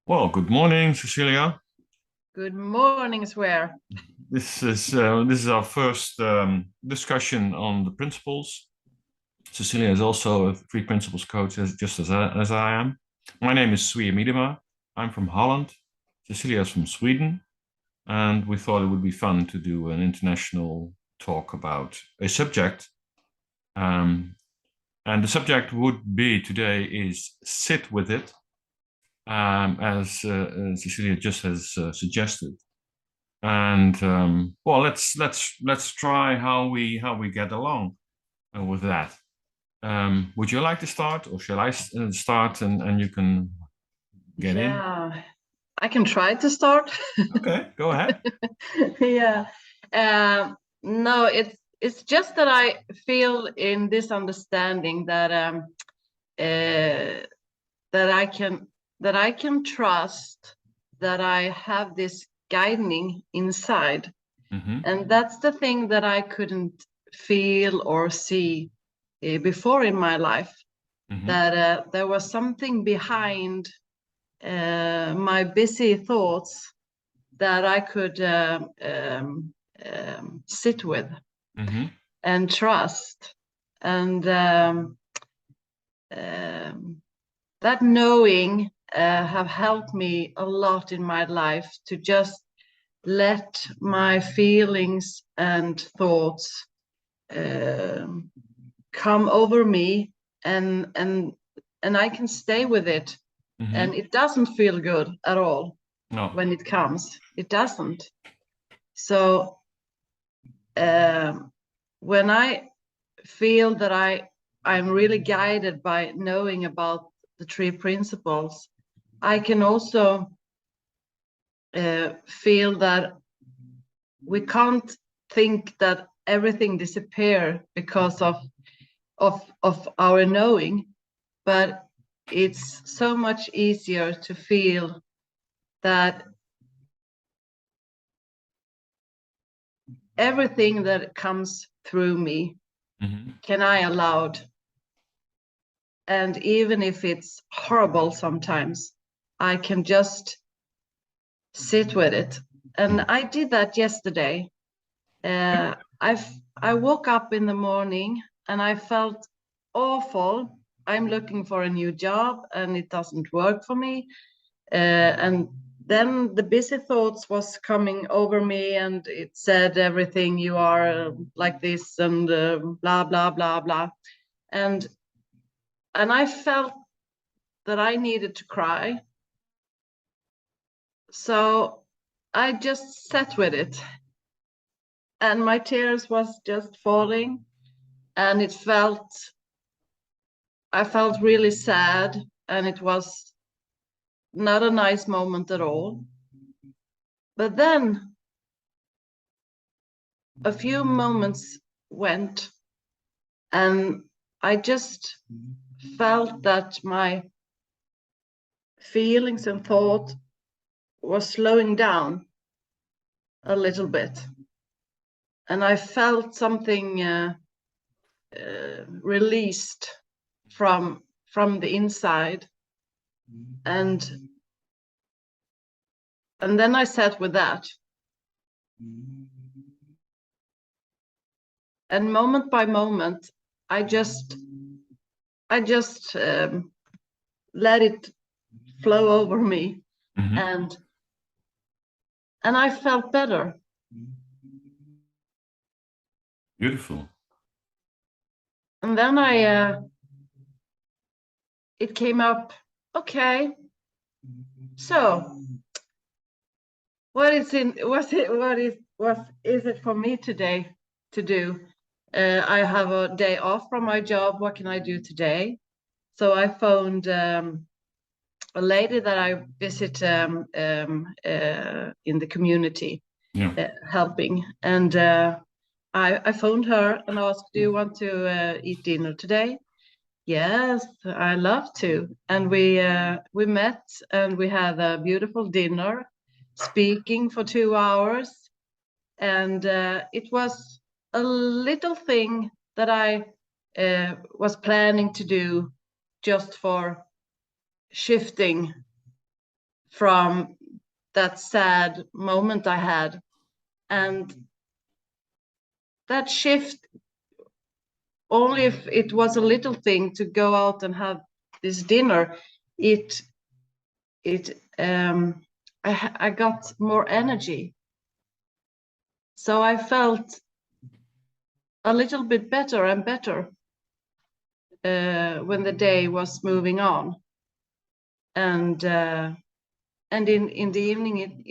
Well, good morning, Cecilia. Good morning, Swier. This is our first discussion on the principles. Cecilia is also a 3Principles coach, just as I am. My name is Swier Miedema. I'm from Holland. Cecilia is from Sweden, and we thought it would be fun to do an international talk about a subject. And the subject would be today is sit with it, as Cecilia just has suggested. And well, let's try how we get along with that. Would you like to start, or shall I start and you can get in? Yeah, I can try to start. Okay, go ahead. Yeah. No, it's just that I feel in this understanding that that I can trust that I have this guiding inside, Mm-hmm. and that's the thing that I couldn't feel or see before in my life. Mm-hmm. That there was something behind my busy thoughts that I could sit with Mm-hmm. and trust. And um, that knowing have helped me a lot in my life to just let my feelings and thoughts come over me, and I can stay with it, Mm-hmm. and it doesn't feel good at all No. when it comes. It doesn't. So when I feel that I'm really guided by knowing about the 3 principles, I can also feel that we can't think that everything disappear because of our knowing, but it's so much easier to feel that everything that comes through me Mm-hmm. can I allow. And even if it's horrible sometimes, I can just sit with it. And I did that yesterday. uh, I woke up in the morning and I felt awful. I'm looking for a new job and it doesn't work for me. And then the busy thoughts was coming over me, and it said everything, you are like this, and blah blah blah blah. And I felt that I needed to cry. So I just sat with it, and my tears was just falling, and I felt really sad, and it was not a nice moment at all. But then a few moments went, and I just felt that my feelings and thought was slowing down a little bit, and I felt something released from the inside, and then I sat with that, and moment by moment I just let it flow over me, Mm-hmm. and I felt better. Beautiful. And then it came up, okay, so what is it for me today to do? I have a day off from my job. What can I do today? So I phoned a lady that I visit in the community, Yeah. helping, and I phoned her and asked, "Do you want to eat dinner today?" Yes, I love to. And we met and we had a beautiful dinner, speaking for 2 hours. And it was a little thing that I was planning to do just for shifting from that sad moment I had. And that shift, only if it was a little thing to go out and have this dinner, I got more energy. So I felt a little bit better and better when the day was moving on. And in the evening,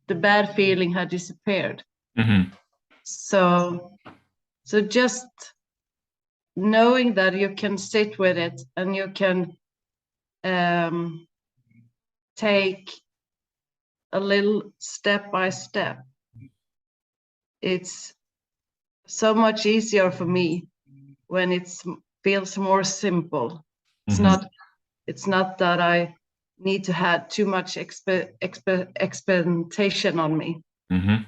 the bad feeling had disappeared. Mm-hmm. So just knowing that you can sit with it and you can take a little step by step, it's so much easier for me when it feels more simple. Mm-hmm. It's not that I need to have too much expectation on me. Mm-hmm.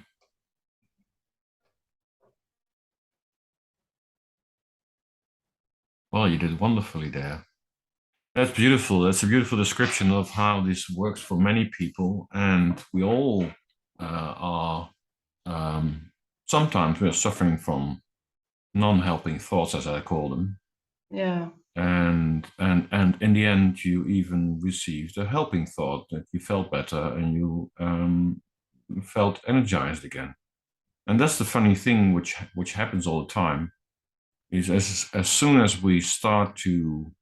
Well, you did wonderfully there. That's beautiful. That's a beautiful description of how this works for many people. And we all are, sometimes we're suffering from non-helping thoughts, as I call them. Yeah. And in the end, you even received a helping thought that you felt better and you felt energized again. And that's the funny thing, which happens all the time, is as soon as we start to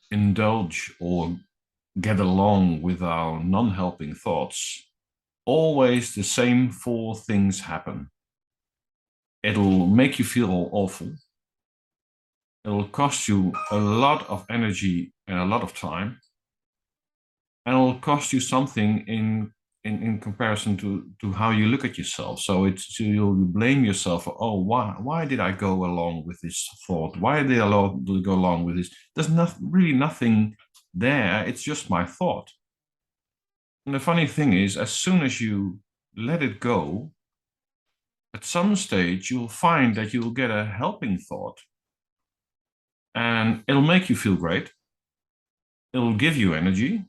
indulge or get along with our non-helping thoughts, always the same four things happen. It'll make you feel awful. It'll cost you a lot of energy and a lot of time. And it'll cost you something in comparison to how you look at yourself. So you'll blame yourself for, oh, why did I go along with this thought? Why did I go along with this? There's really nothing there. It's just my thought. And the funny thing is, as soon as you let it go, at some stage you'll find that you'll get a helping thought, and it'll make you feel great. It'll give you energy.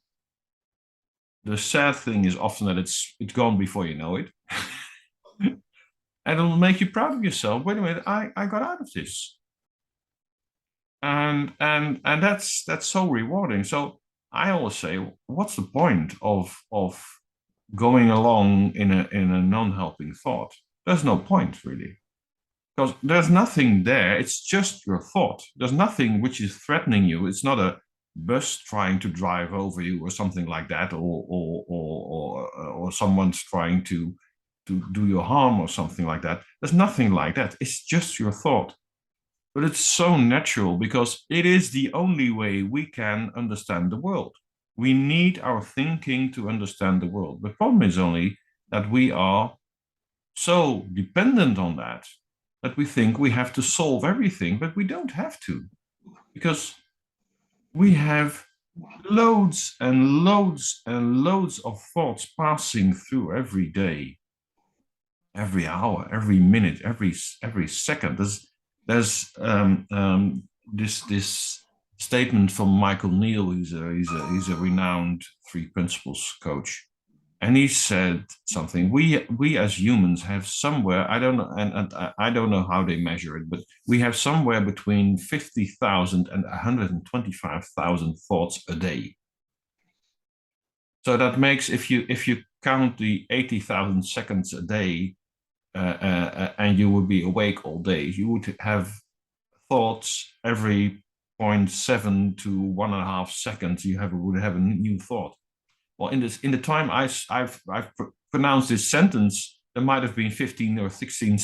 The sad thing is often that it's gone before you know it. And it'll make you proud of yourself. Wait a minute, I got out of this. And that's so rewarding. So I always say, what's the point of going along in a non-helping thought? There's no point really. Because there's nothing there. It's just your thought. There's nothing which is threatening you. It's not a bus trying to drive over you or something like that, or someone's trying to do you harm or something like that. There's nothing like that. It's just your thought. But it's so natural because it is the only way we can understand the world. We need our thinking to understand the world. The problem is only that we are so dependent on that we think we have to solve everything, but we don't have to, because we have loads and loads and loads of thoughts passing through every day, every hour, every minute, every second. There's this statement from Michael Neal. He's a renowned 3Principles coach. And he said something. We as humans have somewhere, I don't know, and I don't know how they measure it, but we have somewhere between 50,000 and 125,000 thoughts a day. So that makes, if you count the 80,000 seconds a day, and you would be awake all day, you would have thoughts every 0.7 to 1.5 seconds. Would have a new thought. Well, in the time I've pronounced this sentence, there might have been 15 or 16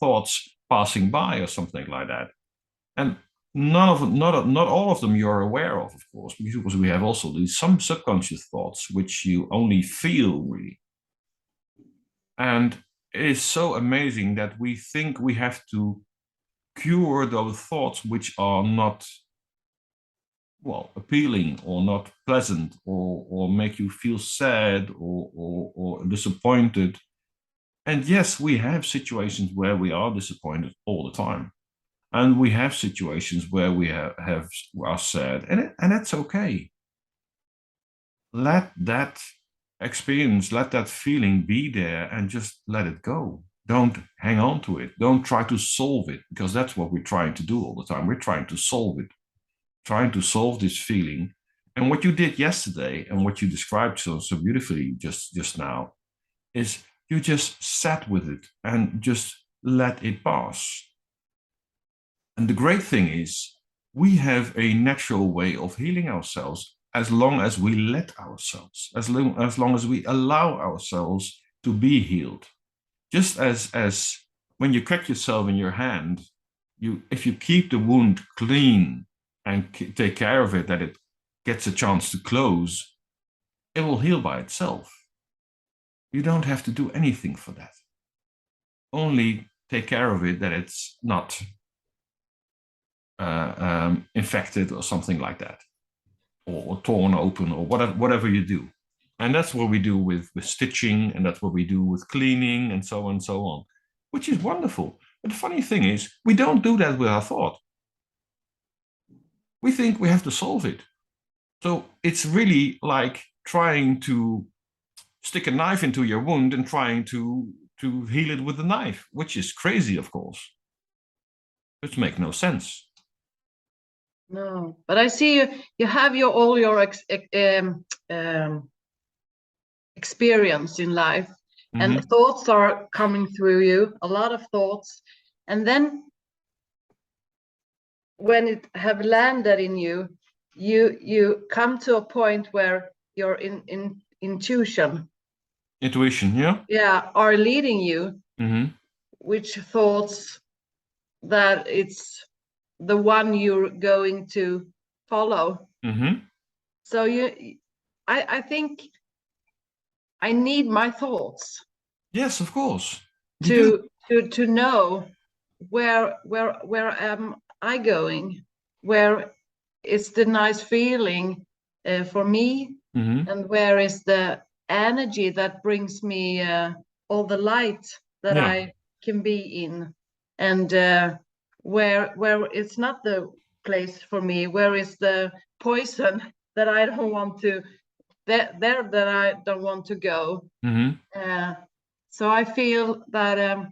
thoughts passing by or something like that, and not all of them you're aware of course, because we have also these some subconscious thoughts which you only feel really. And it is so amazing that we think we have to cure those thoughts which are not appealing or not pleasant, or make you feel sad or disappointed. And yes, we have situations where we are disappointed all the time. And we have situations where we have are sad, and that's okay. Let that experience, let that feeling be there, and just let it go. Don't hang on to it. Don't try to solve it, because that's what we're trying to do all the time. We're trying to solve it, trying to solve this feeling. And what you did yesterday, and what you described so beautifully just now, is you just sat with it and just let it pass. And the great thing is, we have a natural way of healing ourselves as long as we let ourselves, as long as we allow ourselves to be healed. Just as when you cut yourself in your hand, if you keep the wound clean and take care of it, that it gets a chance to close, it will heal by itself. You don't have to do anything for that. Only take care of it, that it's not infected or something like that, or torn open, or whatever you do. And that's what we do with stitching, and that's what we do with cleaning, and so on and so on, which is wonderful. But the funny thing is, we don't do that with our thought. We think we have to solve it. So it's really like trying to stick a knife into your wound and trying to heal it with the knife, which is crazy, of course. It makes no sense. No, but I see you have all your experience in life, and thoughts are coming through you, a lot of thoughts, and then when it have landed in you, you come to a point where your intuition, yeah, are leading you, which thoughts that it's the one you're going to follow. So I think I need my thoughts. Yes, of course. To know where am I going? Where is the nice feeling for me? And where is the energy that brings me all the light that I can be in? And where it's not the place for me? Where is the poison that I don't want to that I don't want to go? So I feel that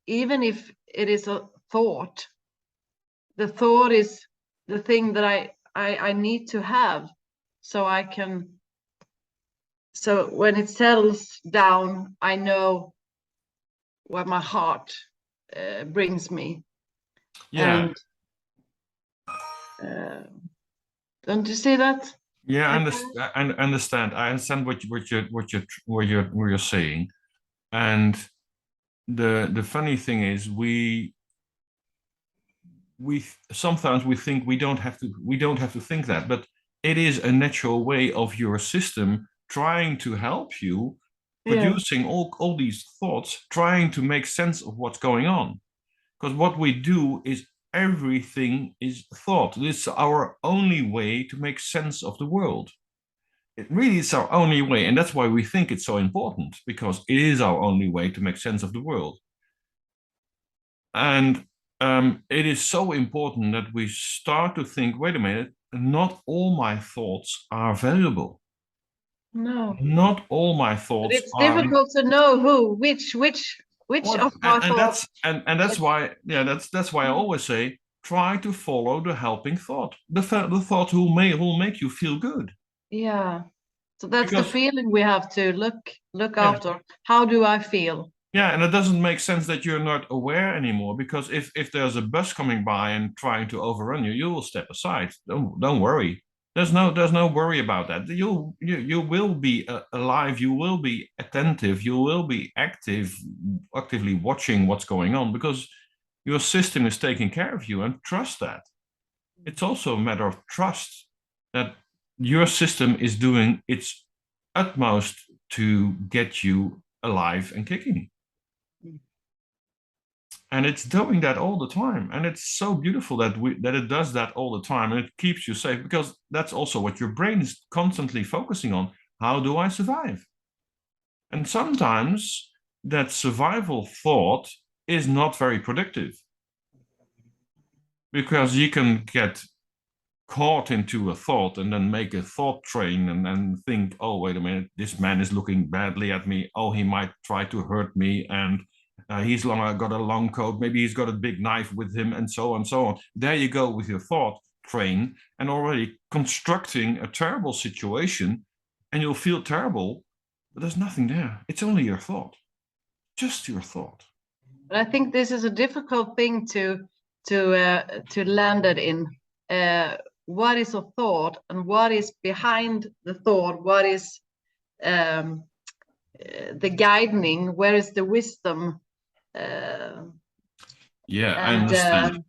even if it is a thought, the thought is the thing that I need to have, so I can. So when it settles down, I know what my heart brings me. Yeah. And don't you see that? Yeah, I understand. I understand what you're saying. And the funny thing is, we sometimes we think we don't have to think that, but it is a natural way of your system trying to help you, producing all these thoughts, trying to make sense of what's going on. Because what we do is, everything is thought. This is our only way to make sense of the world. It really is our only way, and that's why we think it's so important, because it is our only way to make sense of the world. And it is so important that we start to think, wait a minute, not all my thoughts are valuable. No, not all my thoughts but it's are difficult to know which of my thoughts. And that's why, yeah, that's why I always say, try to follow the helping thought, the thought who will make you feel good. Yeah, so that's the Because feeling we have to look yeah, after. How do I feel? yeah, and it doesn't make sense that you're not aware anymore, because if there's a bus coming by and trying to overrun you, you will step aside. Don't worry. There's no worry about that. You will be alive. You will be attentive. You will be actively watching what's going on, because your system is taking care of you, and trust that. It's also a matter of trust that your system is doing its utmost to get you alive and kicking. And it's doing that all the time, and it's so beautiful that it does that all the time, and it keeps you safe, because that's also what your brain is constantly focusing on. How do I survive? And sometimes that survival thought is not very productive. because you can get caught into a thought and then make a thought train and then think, oh, wait a minute, this man is looking badly at me. Oh, he might try to hurt me. And he's got a long coat. Maybe he's got a big knife with him, and so on, so on. There you go with your thought train and already constructing a terrible situation, and you'll feel terrible, but there's nothing there. It's only your thought, just your thought. But I think this is a difficult thing to land it in. What is a thought, and what is behind the thought? What is the guiding? Where is the wisdom? Yeah, I and understand.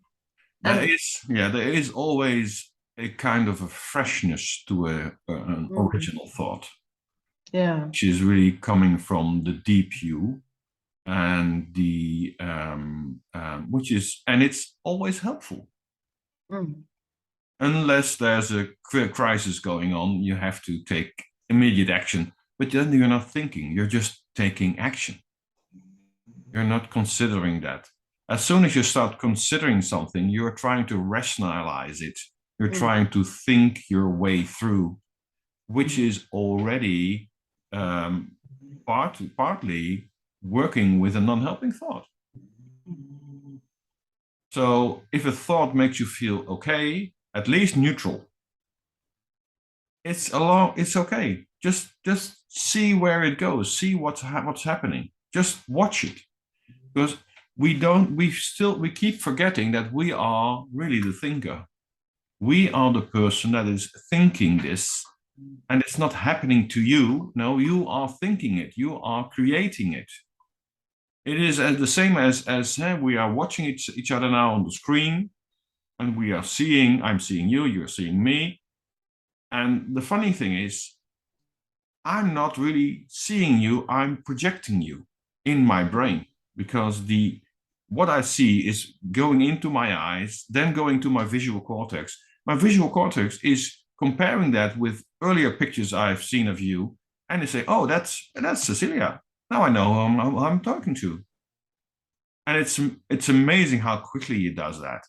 and There is always a kind of a freshness to an original thought, yeah, which is really coming from the deep you, and which is, and it's always helpful. Unless there's a crisis going on, you have to take immediate action. But then you're not thinking, you're just taking action. You're not considering that. As soon as you start considering something, you're trying to rationalize it. You're trying to think your way through, which is already partly working with a non-helping thought. So if a thought makes you feel okay, at least neutral, it's okay. Just see where it goes. See what's happening. Just watch it, because we keep forgetting that we are really the thinker. We are the person that is thinking this, and it's not happening to you. No, you are thinking it. You are creating it. It is the same as we are watching each other now on the screen, and we are seeing. I'm seeing you. You're seeing me. And the funny thing is, I'm not really seeing you. I'm projecting you in my brain, because what I see is going into my eyes, then going to my visual cortex. My visual cortex is comparing that with earlier pictures I've seen of you, and they say, "Oh, that's Cecilia. Now I know who I'm talking to." And it's amazing how quickly it does that.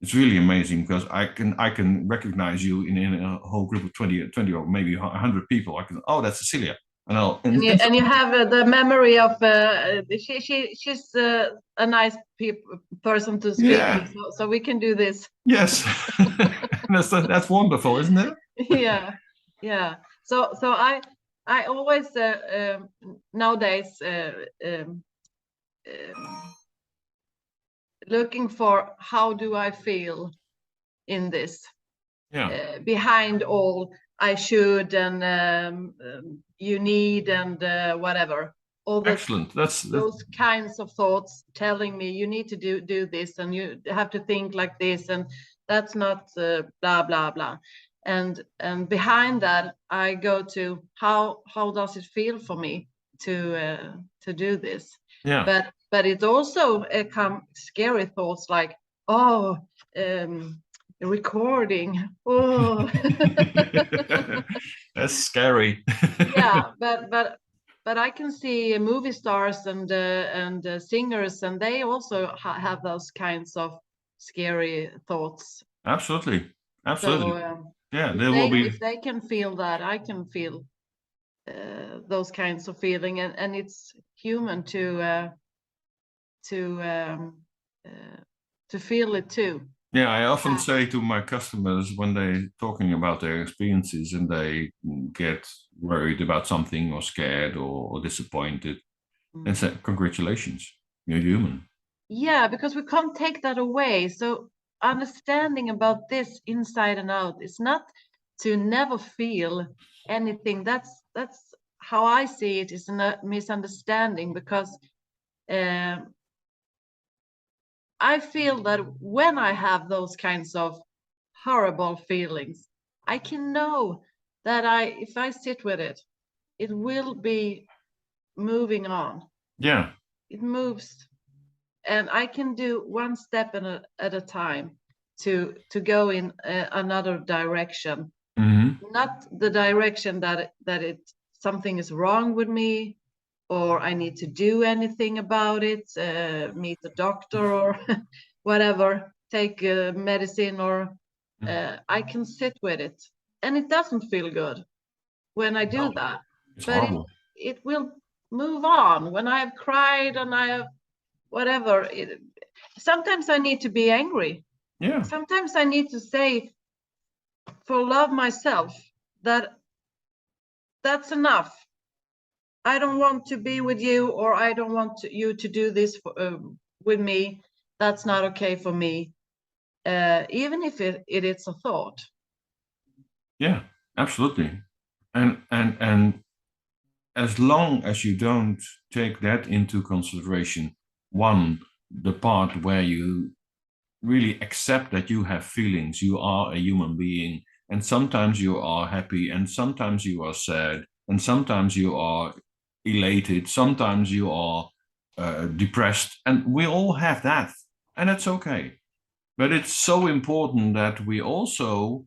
It's really amazing, because I can recognize you in a whole group of 20 or maybe 100 people. I can, oh, that's Cecilia. And you have the memory of she's a nice person to speak with, so we can do this. Yes. That's wonderful, isn't it? Yeah. So I always nowadays looking for, how do I feel in this? Behind all I should and you need and whatever. All excellent. Those kinds of thoughts telling me you need to do this, and you have to think like this, and that's not blah blah blah. And behind that, I go to how does it feel for me to do this? Yeah. But it also come scary thoughts like, oh, recording. Oh, that's scary. Yeah, but I can see movie stars and singers, and they also have those kinds of scary thoughts. Absolutely. So yeah, there will be. If they can feel that, I can feel those kinds of feeling, and it's human to feel it too. Yeah, I often say to my customers when they're talking about their experiences and they get worried about something or scared or disappointed, and say, congratulations, you're human. Yeah, because we can't take that away. So understanding about this inside and out is not to never feel anything. That's how I see it, is a misunderstanding, because I feel that when I have those kinds of horrible feelings, I can know that if I sit with it, it will be moving on. Yeah. It moves, and I can do one step at a time to go in another direction. Not the direction that something is wrong with me, or I need to do anything about it, meet the doctor or whatever. take medicine, or I can sit with it, and it doesn't feel good when I do No, that. it's But horrible. it will move on when I have cried and I have whatever. Sometimes I need to be angry. Yeah. Sometimes I need to say, for love myself, that that's enough. I don't want to be with you, or I don't want you to do this with me. That's not okay for me. Even if it is a thought. Yeah, absolutely. And as long as you don't take that into consideration, one, the part where you really accept that you have feelings, you are a human being, and sometimes you are happy, and sometimes you are sad, and sometimes you are elated, sometimes you are depressed, and we all have that, and that's okay. But it's so important that we also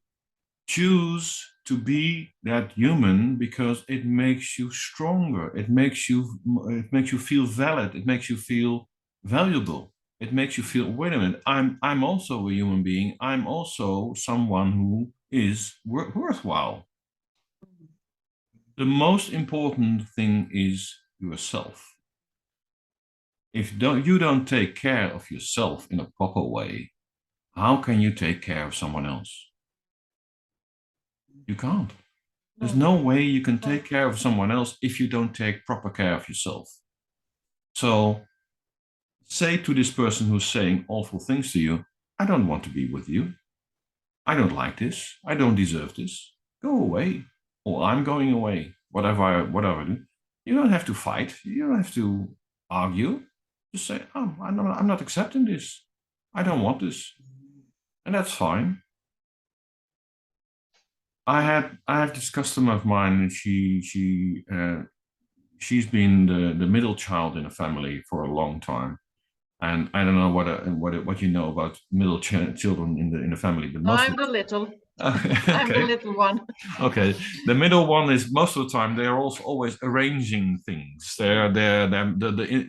choose to be that human, because it makes you stronger, it makes you feel valid, it makes you feel valuable, it makes you feel, wait a minute, I'm also a human being, I'm also someone who is worthwhile. The most important thing is yourself. If you don't take care of yourself in a proper way, how can you take care of someone else? You can't. There's no way you can take care of someone else if you don't take proper care of yourself. So say to this person who's saying awful things to you, I don't want to be with you. I don't like this. I don't deserve this. Go away. Or I'm going away. Whatever I do. You don't have to fight. You don't have to argue. Just say, oh, I'm not accepting this. I don't want this. And that's fine. I have this customer of mine, and she's been the middle child in a family for a long time, and I don't know what you know about middle children in the family, but No, most I'm of the little. I'm the okay, little one. okay. The middle one is most of the time they're also always arranging things. They're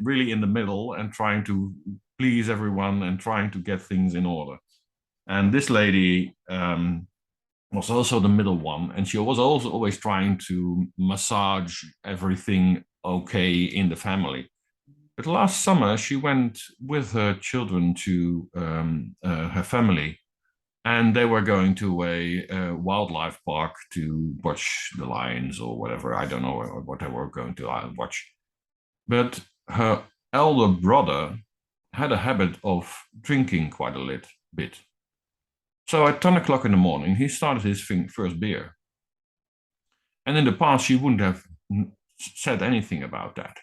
really in the middle and trying to please everyone and trying to get things in order. And this lady was also the middle one, and she was also always trying to massage everything okay in the family. But last summer, she went with her children to her family, and they were going to a wildlife park to watch the lions or whatever. I don't know what they were going to watch. But her elder brother had a habit of drinking quite a bit. So at 10 o'clock in the morning, he started his first beer. And in the past, she wouldn't have said anything about that.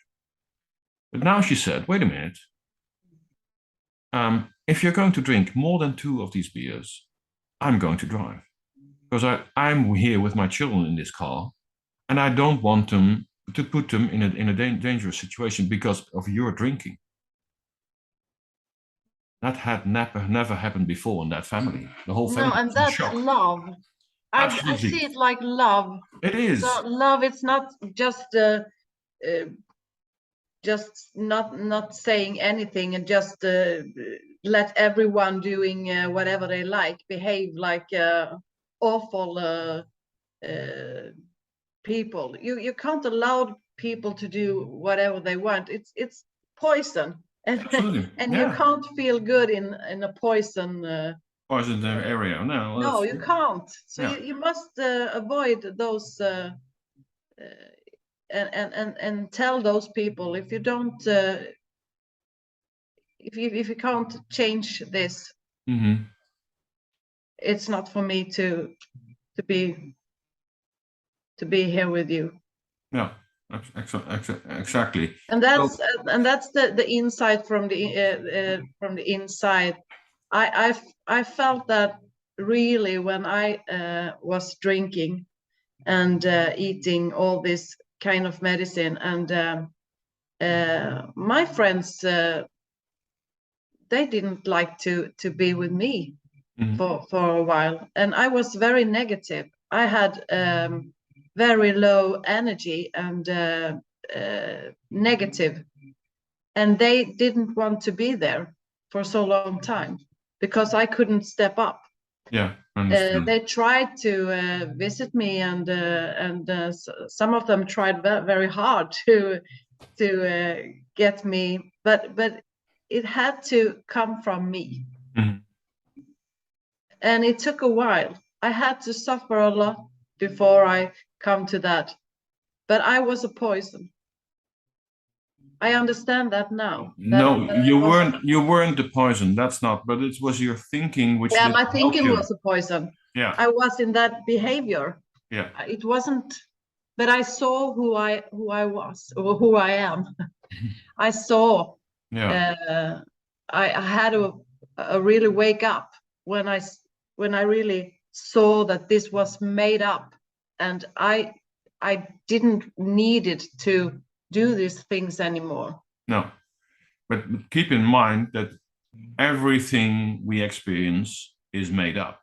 But now she said, wait a minute. If you're going to drink more than two of these beers, I'm going to drive. Because I'm here with my children in this car, and I don't want them to put them in a dangerous situation because of your drinking. That had never happened before in that family. The whole No, family and was in that's shock. love. I Absolutely. see it like love. It So is. love, it's not just not saying anything, and just let everyone doing whatever they like, behave like awful people. You can't allow people to do whatever they want. It's poison, and Absolutely. and you Yeah. can't feel good in a poison. Poison area. No, No, that's you can't. So yeah. you must avoid those and tell those people, if you don't if you can't change this, Mm-hmm. it's not for me to be to be here with you. Yeah. Exactly. And So, that's the insight from the inside. I felt that really when I was drinking and eating all this kind of medicine, and my friends, they didn't like to be with me mhm. for a while, and I was very negative. I had very low energy and negative, and they didn't want to be there for so long time, because I couldn't step up. Yeah, understand. They tried to visit me, and some of them tried very hard to get me, but it had to come from me. Mhm. And it took a while. I had to suffer a lot before I come to that. But I was a poison. I understand that now. No, That I was, you weren't the poison. That's not. But it was your thinking which yeah, didn't my help thinking you. was a poison. Yeah, I was in that behavior. yeah, It wasn't, but I saw who I was, or who I am. I saw. yeah. I had a really wake up when I really saw that this was made up, and I didn't need it to do these things anymore. No, but keep in mind that everything we experience is made up.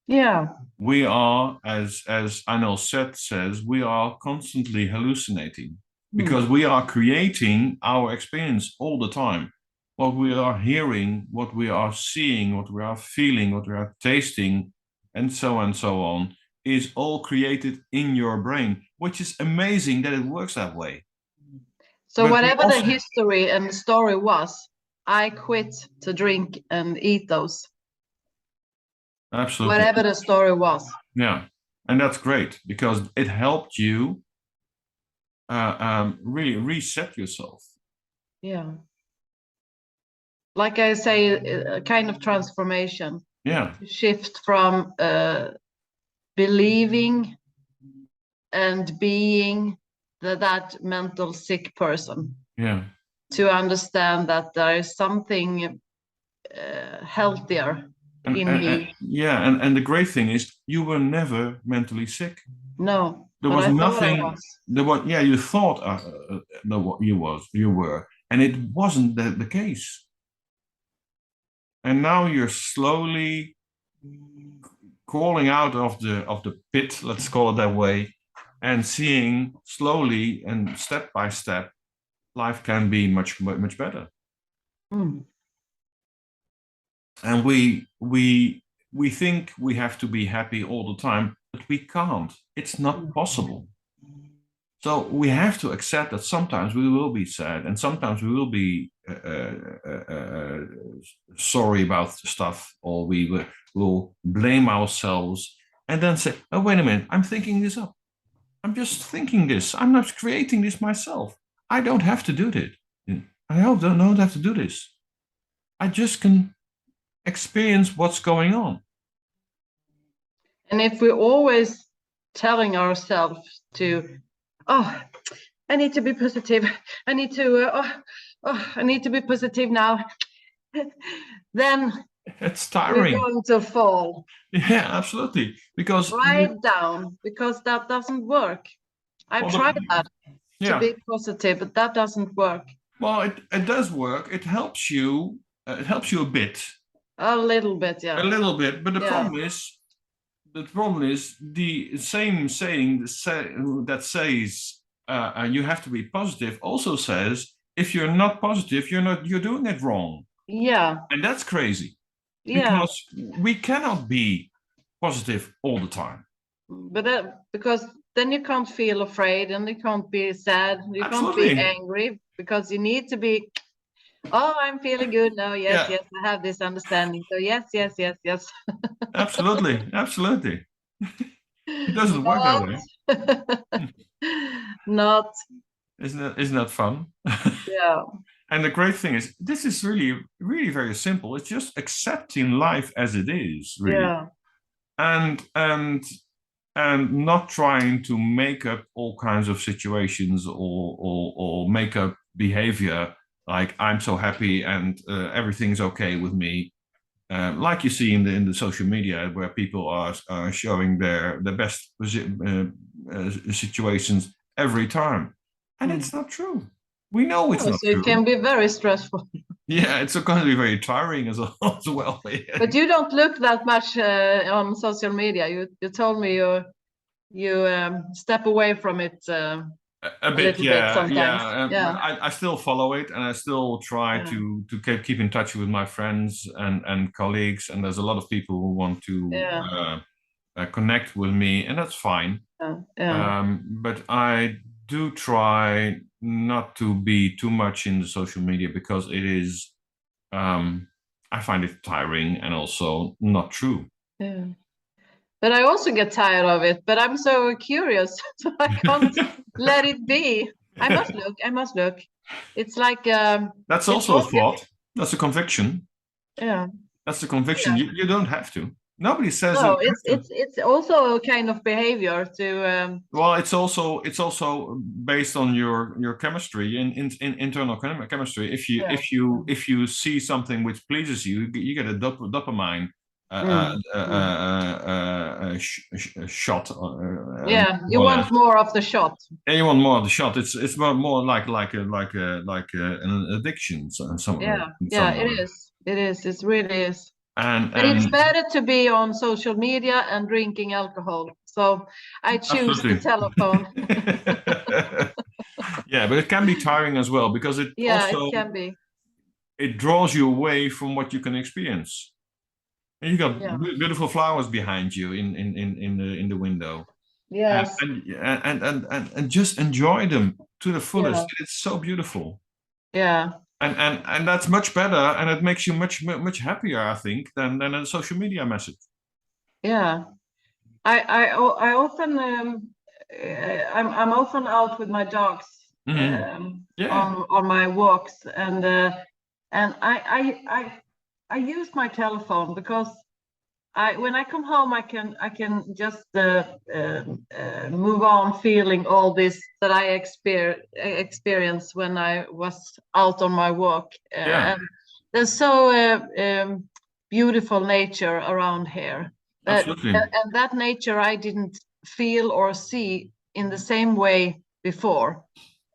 Yeah. We are, as Anil Seth says, we are constantly hallucinating because we are creating our experience all the time. What we are hearing, what we are seeing, what we are feeling, what we are tasting, and so on, is all created in your brain, which is amazing that it works that way. So But we whatever the also, history and the story was, I quit to drink and eat those. absolutely, Whatever the story was. yeah, and that's great because it helped you really reset yourself. Yeah. Like I say, a kind of transformation. Yeah, Shift from believing and being that mental sick person, yeah. to understand that there is something healthier in me. Yeah, and the great thing is you were never mentally sick. No, There but was I thought I nothing. was. There was, yeah, you thought no, you were, and it wasn't the case. And now you're slowly crawling out of the pit, let's call it that way, and seeing slowly and step by step, life can be much better. Mm. And we think we have to be happy all the time, but we can't. It's not possible. So we have to accept that sometimes we will be sad, and sometimes we will be sorry about stuff, or will blame ourselves, and then say, "Oh, wait a minute! I'm thinking this up. I'm just thinking this. I'm not creating this myself. I don't have to do this. I don't have to do this. I just can experience what's going on." And if we're always telling ourselves to, oh, I need to be positive. I need to, I need to be positive now. Then It's we're tiring. going to fall Yeah, absolutely. Because right down, because that doesn't work. I've well, tried that, to yeah, be positive, but that doesn't work. well, it does work. It helps you. It helps you a bit, A little bit, a yeah. little bit. But Yeah. the problem is the same saying that says you have to be positive also says if you're not positive, you're doing it wrong, Yeah. and that's crazy Yeah. because we cannot be positive all the time. But because then you can't feel afraid, and you can't be sad, you can't be Absolutely. angry, because you need to be, oh, I'm feeling good now. Yes, Yeah, yes, I have this understanding. So yes, yes, yes, yes. absolutely. Absolutely. It doesn't work that Not, way. not, Isn't that fun? yeah, And the great thing is, this is really very simple. It's just accepting life as it is, really, yeah. and not trying to make up all kinds of situations or make up behavior like I'm so happy and everything's okay with me. Like you see in the social media where people are showing their best situations every time, and Mm. it's not true. We know it's Oh, not so it true. can be very stressful. Yeah, it's going to be very tiring as well. Yeah. But you don't look that much on social media. You told me you step away from it. A a bit, little bit yeah, sometimes. yeah. Yeah, I still follow it, and I still try yeah, to keep in touch with my friends and colleagues. And there's a lot of people who want to yeah, connect with me, and that's fine. yeah, yeah, But I do try not to be too much in the social media because it is, I find it tiring and also not true. yeah. But I also get tired of it. But I'm so curious, so I can't let it be. I must look. I must look. It's like That's it's also a also thought. That's a conviction. yeah, That's the conviction. yeah. You don't have to. Nobody says that No, you have to. it's also a kind of behavior to Well, it's also based on your chemistry in internal chemistry. yeah. If you see something which pleases you, you get a dopamine Mm, mm. shot, Yeah, you more or less. want more of the shot. And you want more of the shot. It's more an addiction, Yeah, in yeah, some it way. is. It is. It really is. But it's And better to be on social media and drinking alcohol. So I choose the absolutely. telephone. Yeah, but it can be tiring as well because it Yeah, it also can be. it draws you away from what you can experience. And you got Yeah. beautiful flowers behind you in the window, and Yes. and just enjoy them to the Yeah. fullest. It's so beautiful, Yeah. and that's much better, and it makes you much happier, I think, than a social media message. Yeah. I often I'm often out with my dogs Hmm. Yeah, on my walks and I use my telephone because I when I come home I can just move on feeling all this that I experienced when I was out on my walk yeah, and there's so beautiful nature around here that absolutely, and that nature I didn't feel or see in the same way before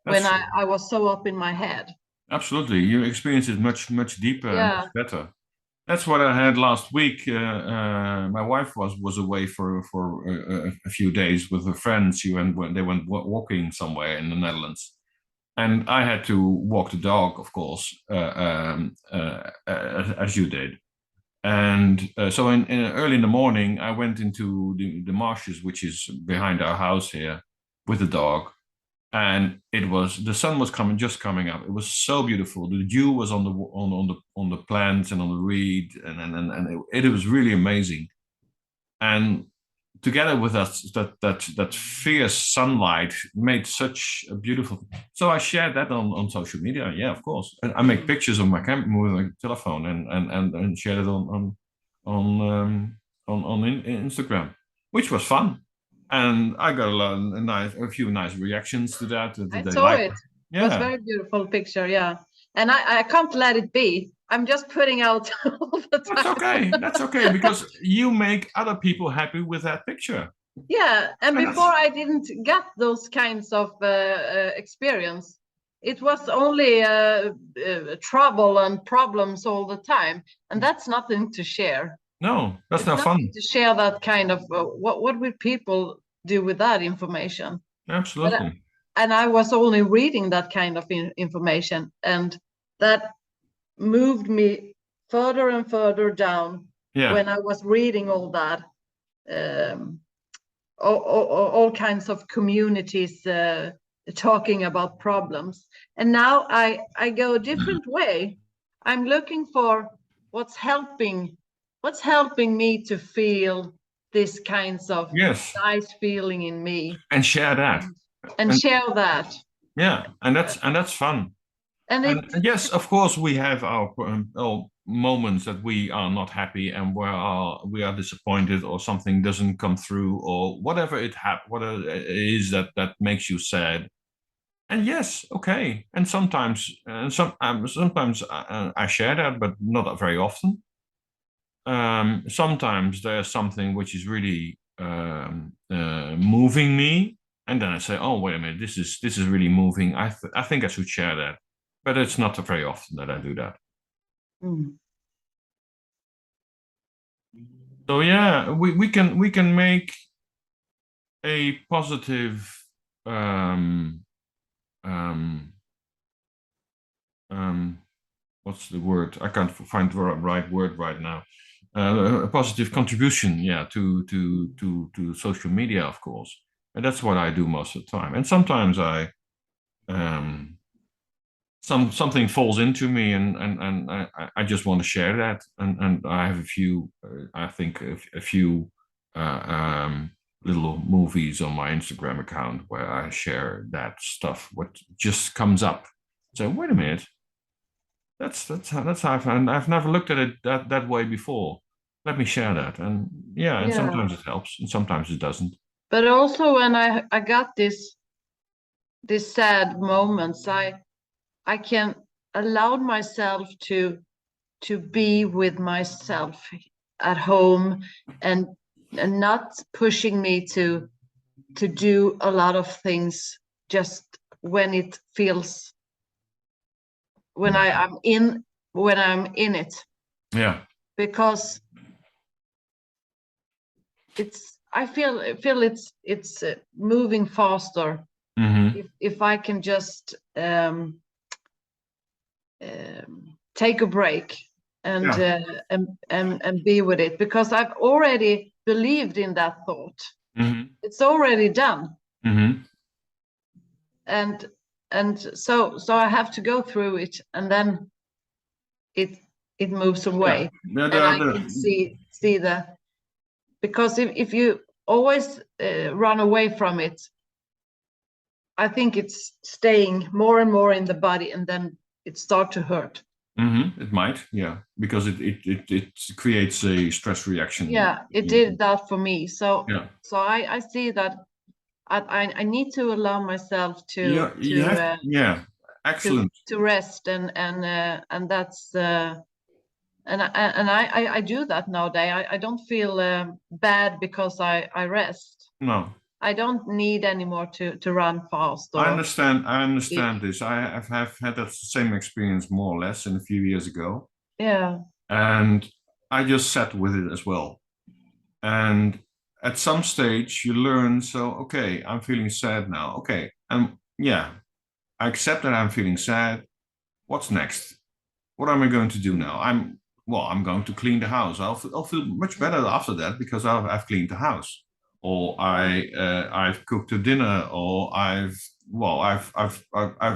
that's when true. I was so up in my head. Absolutely, you experience it much deeper and Yeah, much better. That's what I had last week. My wife was away for a few days with her friends. They went walking somewhere in the Netherlands, and I had to walk the dog, of course, as you did. And so early in the morning, I went into the marshes, which is behind our house here, with the dog, and the sun was coming up. It was so beautiful. The dew was on the plants and on the reed, and it was really amazing. And together with that fierce sunlight made such a beautiful. So I shared that on social media. Yeah, of course. And I make mm. pictures of my camera with my telephone and shared it on Instagram, which was fun. And I got a few nice reactions to that. I That they saw liked it. it. It was Yeah, very beautiful picture, yeah. And I can't let it be. I'm just putting out all the that's time. okay. That's okay because you make other people happy with that picture. Yeah, and And before that's I didn't get those kinds of experience. It was only trouble and problems all the time, and that's nothing to share. no, that's It's no nothing fun. to share that kind of what would people do with that information? But Absolutely. and I was only reading that kind of information, and that moved me further and further down Yeah. when I was reading all that, um, all kinds of communities talking about problems. And now I go a different way. I'm looking for what's helping, what's helping me to feel this kinds of Yes. nice feeling in me And share that. and, and And share that. yeah, and that's fun. And And yes, of course, we have our moments that we are not happy and we are disappointed or something doesn't come through or whatever it is that makes you sad. And yes, okay. And sometimes I share that, but not very often. Sometimes there's something which is really moving me, and then I say, "Oh, wait a minute, this is really moving. I think I should share that." But it's not very often that I do that. mm, So yeah, we can make a positive um, um, what's the word? I can't find the right word right now. A positive contribution, yeah, to social media, of course, and that's what I do most of the time. And sometimes um, something falls into me, and I just want to share that, and I have a few, I think a few little movies on my Instagram account where I share that stuff. What just comes up. So wait a minute, that's how I've never looked at it that way before. Let me share that, and yeah, and Yeah. sometimes it helps, and sometimes it doesn't. But also when I got this sad moments, I can allow myself to be with myself at home, and not pushing me to do a lot of things just when it feels, when I'm in it, Yeah. because I feel it's moving faster Mm-hmm. if I can just take a break and, Yeah. and be with it, because I've already believed in that thought. Mm-hmm. It's already done, Mm-hmm. and so I have to go through it, and then it it moves Yeah. away, Yeah. and I can see the, because if you always run away from it, I think it's staying more and more in the body, and then it starts to hurt. Mm-hmm. It might, yeah, because it creates a stress reaction. Yeah, it did that for me. Yeah. So I see that I need to allow myself Yeah. You have, yeah. Excellent. to rest, and that's I do that nowadays. I don't feel bad because I rest. No, I don't need anymore to run fast I or understand. I big. understand this. Have had that same experience more or less in a few years ago, Yeah, and I just sat with it as well. And at some stage, you learn. So, okay, I'm feeling sad now. Okay, and yeah, I accept that I'm feeling sad. What's next? What am I going to do now? I'm going to clean the house. I'll feel much better after that because I've cleaned the house, or I've cooked a dinner, or I've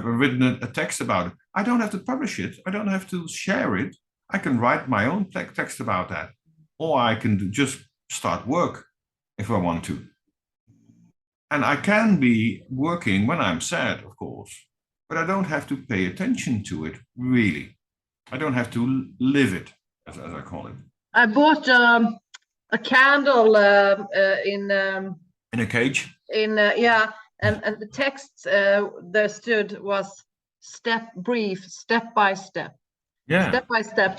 written a text about it. I don't have to publish it. I don't have to share it. I can write my own text about that, or I can just start work if I want to. And I can be working when I'm sad, of course, but I don't have to pay attention to it really. I don't have to live it, as I call it. I bought a candle In a cage? yeah, and the text there stood was step by step, Yeah.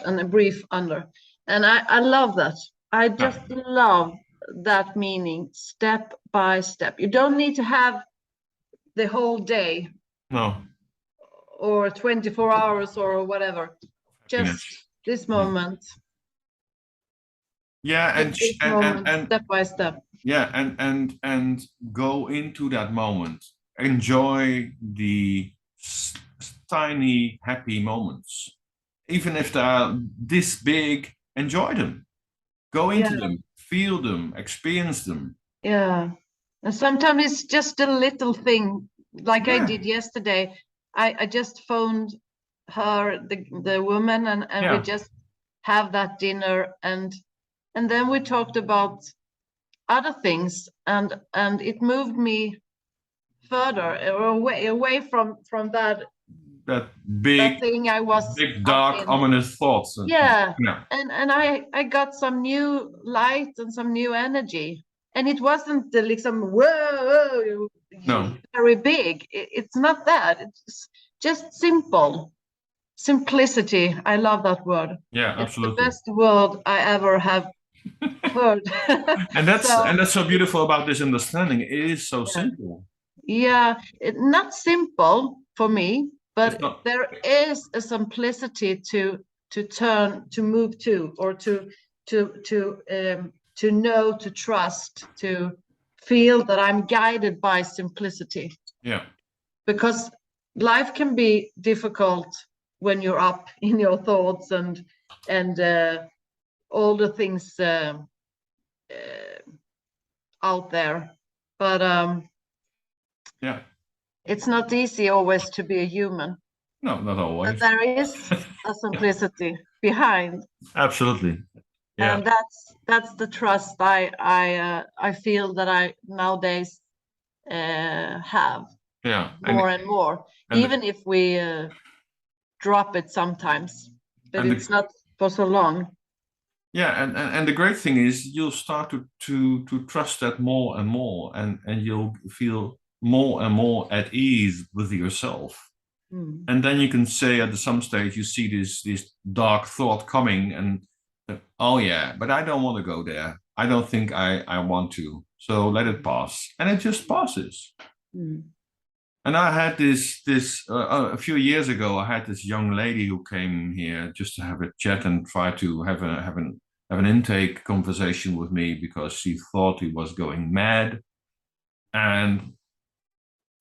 and a brief under. And I love that. I Yeah. just love that meaning, step by step. You don't need to have the whole day No. or 24 hours or whatever. Happiness. Just this Yeah. moment, Yeah, just this moment, step by step. yeah, and go into that moment. Enjoy the tiny happy moments. Even if they're this big, enjoy them. Go Yeah, into them, feel them, experience them. yeah. And sometimes it's just a little thing, like I Yeah. did yesterday. I just phoned her, the woman, and we Yeah. just have that dinner, and then we talked about other things, and it moved me further or away from That that big, thing I was big, up dark, in. ominous thoughts. Yeah, Yeah. and I got some new light and some new energy, and it wasn't the like some whoa No. very big. It's not that. It's just simple simplicity. I love that word. Yeah, It's the absolutely. best word I ever have heard. And So that's so beautiful about this understanding. It is so yeah, simple. yeah, not simple for me, It's but not. there is a simplicity to move to, or to know, to trust, to feel that I'm guided by simplicity, Yeah. because life can be difficult when you're up in your thoughts and all the things out there, but Yeah. it's not easy always to be a human. No, not always. But there is a simplicity behind. Absolutely. Yeah. And that's the trust I feel that I nowadays have Yeah. more and more, even if we drop it sometimes, but it's not for so long. Yeah, and the great thing is you'll start to trust that more and more, and you'll feel more and more at ease with yourself. And then you can say at some stage you see this dark thought coming, and oh yeah, but I don't want to go there. I don't think I want to. So let it pass, and it just passes. And I had this a few years ago. I had this young lady who came here just to have a chat and try to have an intake conversation with me because she thought he was going mad. And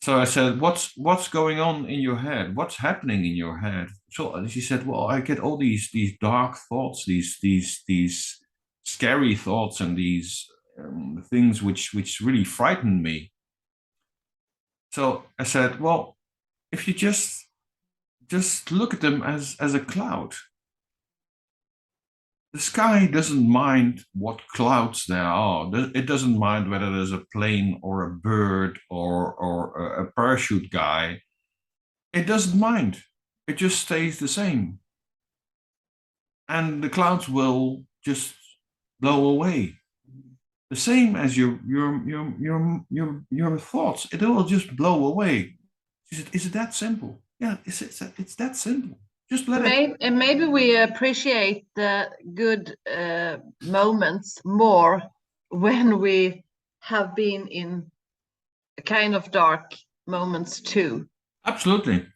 so I said, "What's going on in your head? What's happening in your head?" So she said, "Well, I get all these dark thoughts, these scary thoughts, and these things which really frighten me." So I said, "Well, if you just look at them as a cloud. The sky doesn't mind what clouds there are. It doesn't mind whether there's a plane or a bird or a parachute guy. It doesn't mind. It just stays the same. And the clouds will just blow away. The same as your thoughts. It will just blow away. Is it that simple? Yeah, it's that simple. Just let it. And maybe we appreciate the good moments more when we have been in kind of dark moments too. Absolutely.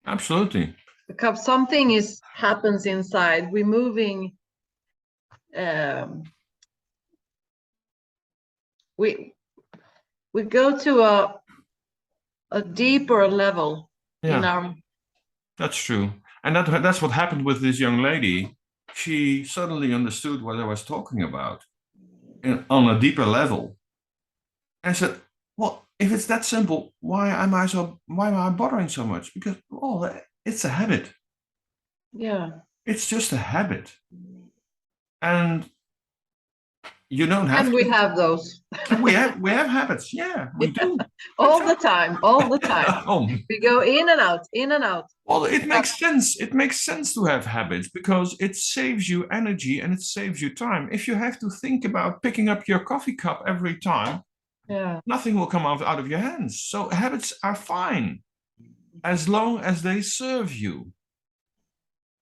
Absolutely. Because something happens inside. We're moving. We go to a deeper level in our. That's true. And that's what happened with this young lady. She suddenly understood what I was talking about on a deeper level. And said, well, if it's that simple, why am I bothering so much? Because, well, it's a habit. Yeah. It's just a habit. And you don't have and we have those. we have habits. Yeah, we do. all the time. We go in and out, in and out. Well, it makes sense. It makes sense to have habits because it saves you energy and it saves you time. If you have to think about picking up your coffee cup every time, nothing will come out of your hands. So habits are fine as long as they serve you.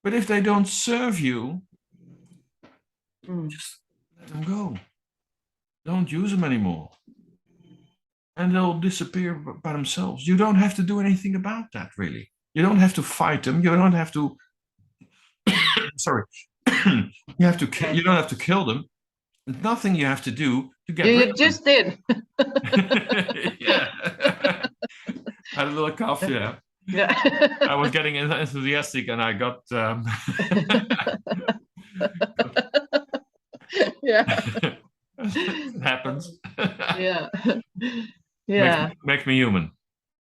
But if they don't serve you, just let them go. Don't use them anymore. And they'll disappear by themselves. You don't have to do anything about that, really. You don't have to fight them. You don't have to. Sorry. You don't have to kill them. There's nothing you have to do to get rid of them. You just did. Yeah. Had a little cough, yeah. Yeah. I was getting enthusiastic and I got. Yeah. It happens. Yeah. Yeah. Makes me human.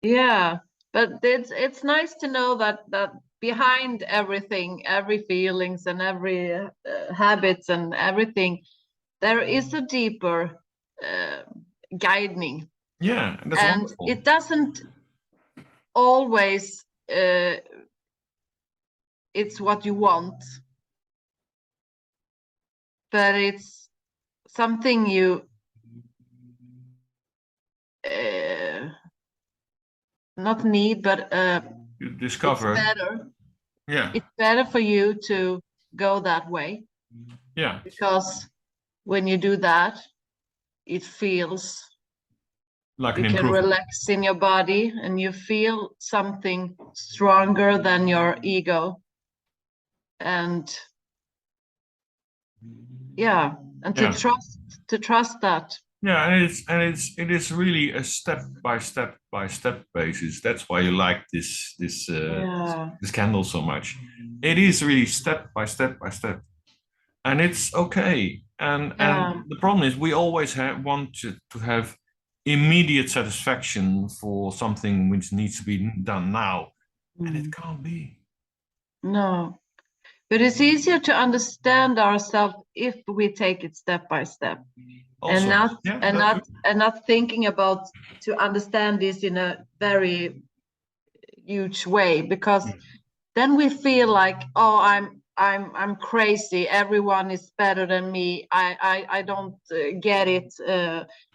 Yeah. But it's nice to know that behind everything, every feelings and every habits and everything, there is a deeper guiding. Yeah, and that's wonderful. It doesn't always it's what you want, but it's something you not need, but you discover. It's better. Yeah. It's better for you to go that way. Yeah. Because when you do that, it feels like you can relax in your body and you feel something stronger than your ego. And to trust that. Yeah, and it is really a step by step basis. That's why you like Yeah, this candle so much. It is really step by step by step, and it's okay. And yeah, the problem is we always want to have immediate satisfaction for something which needs to be done now, and it mm, can't be. no. But it's easier to understand ourselves if we take it step by step, and Also, not yeah, and that's true. not and not thinking about to understand this in a very huge way, because then we feel like, oh, I'm crazy, everyone is better than me, I don't get it,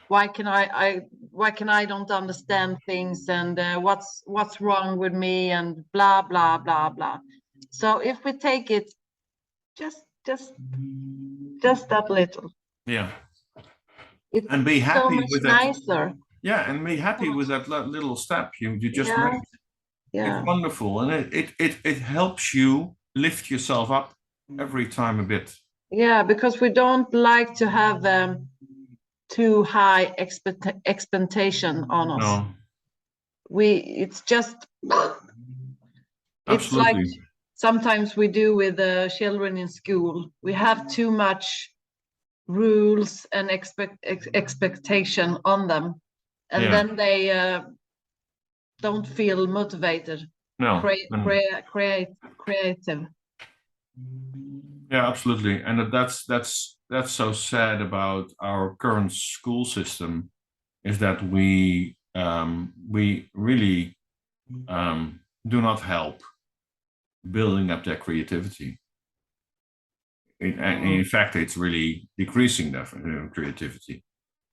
why can I don't understand things, and what's wrong with me, and blah blah blah blah. So if we take it just just just that little, Yeah, it's and be so happy much with that. nicer. Yeah, and be happy with that little step you just Yeah, made. It's yeah, wonderful, and it helps you lift yourself up every time a bit. yeah, because we don't like to have too high expectation on us. No, It's just, it's like absolutely. sometimes we do with the children in school. We have too much rules and expectation on them, and Yeah, then they don't feel motivated, no, and creative. yeah, absolutely. And that's so sad about our current school system is that we really do not help building up their creativity. In fact, it's really decreasing their creativity.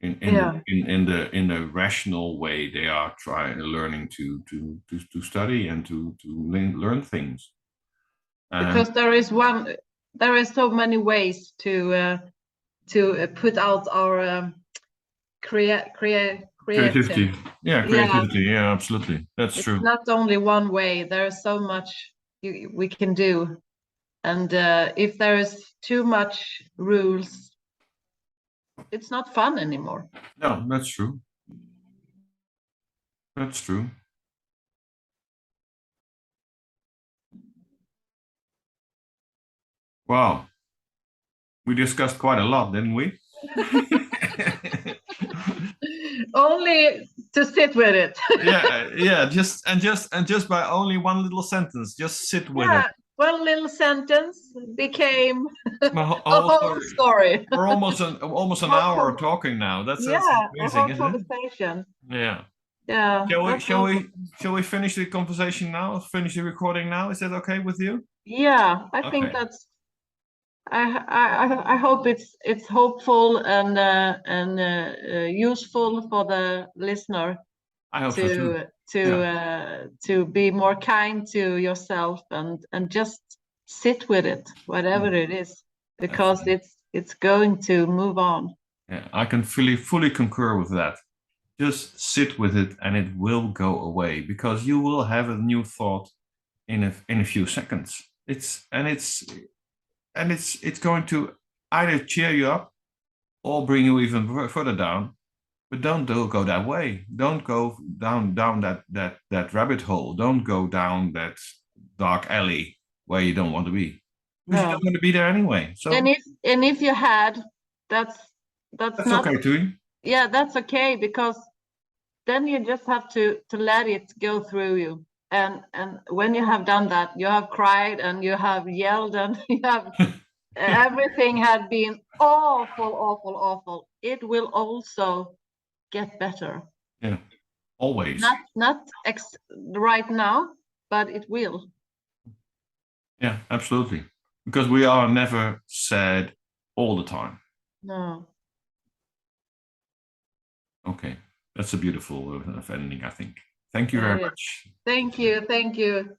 Yeah, In the rational way, they are trying learning to study and to learn things. And because there is so many ways to put out our creative. creativity, yeah, Yeah, creativity, yeah, absolutely, that's it's true. not only one way. There's so much we can do, and if there is too much rules, it's not fun anymore. No, that's true. That's true. Wow, we discussed quite a lot, didn't we? Only to sit with it. Yeah, yeah. Just by only one little sentence, just sit with it. Yeah, one little sentence became My a whole whole story. story. We're almost an Whole hour con- talking now. That's yeah, a amazing, whole isn't it? conversation. Yeah. Yeah, Shall we that's shall awesome. we shall we finish the conversation now? Finish the recording now? Is that okay with you? Yeah, I think Okay. that's. I hope it's hopeful and useful for the listener I hope so too. to Yeah. to be more kind to yourself and just sit with it, whatever it is, because Absolutely. it's going to move on. Yeah. I can fully concur with that. Just sit with it and it will go away because you will have a new thought in a few seconds. It's going to either cheer you up or bring you even further down. But don't go that way. Don't go down that rabbit hole. Don't go down that dark alley where you don't want to be because you don't No, want to be there anyway. So and if you had, that's that's that's not. okay too. Yeah, that's okay, because then you just have to let it go through you, and when you have done that, you have cried and you have yelled and you have everything had been awful, awful, awful, it will also get better. Yeah, always. Not right now, but it will. Yeah, absolutely. Because we are never sad all the time. No. Okay, that's a beautiful ending, I think. Thank you very It is. much. Thank you, thank you.